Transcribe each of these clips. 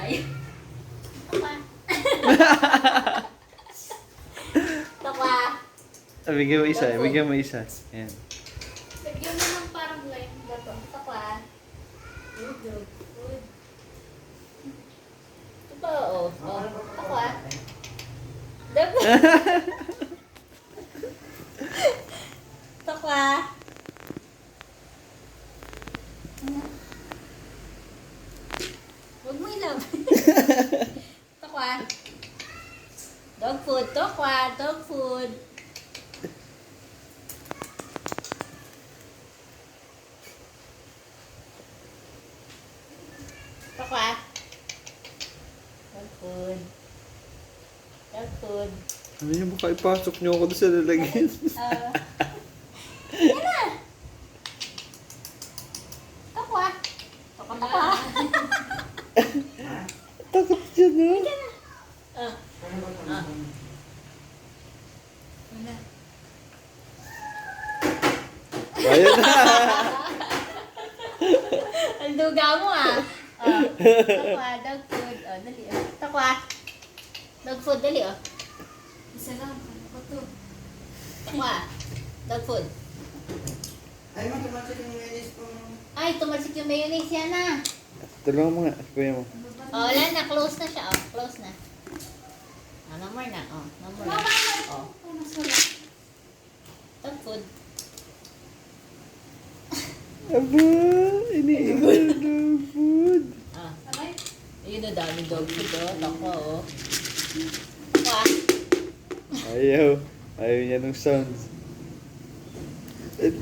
Ay. Tokwa. Tokwa. Bigyan mo isa, bigyan mo isa. Ayan. Lagyan mo ng parang line gato. Tokwa. Good, good, good. Ito, oh. Tokwa. Tokwa. Huwag mo ilab. Tokwa. Dog food. Tokwa. Dog food. Tokwa. Dog food. Dog food. Ano niyo baka ipasok niyo ako doon sa lalagyan? Yan na. Tokwa. Tokwa, tokwa. Takot siya na. Wala. Ayan na. Ang duga mo ah. Tokwa, dog food. Dali oh. Tokwa. Dog food, dali oh. Isa lang. Ano ko to? Tokwa. Dog food. Ay, tumatik yung mayonnaise ko. Ay, tumalsik yung mayonnaise yan na. Tulungan mo nga, kuya mo. Wala na. Close na siya. Close na. No more na. No more na. Dog food. Aba, iniiwan ng food. Ayun na dami dog food Tokwa Tokwa. Ayaw. Ayaw niya ng sounds.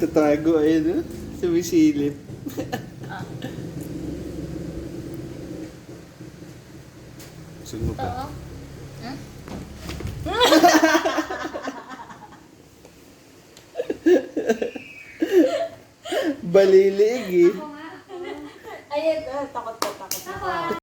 Tatago, ayun, no? Sumisilip. Gusto mo Ito pa? oh. Balilig eh. Ayun, takot.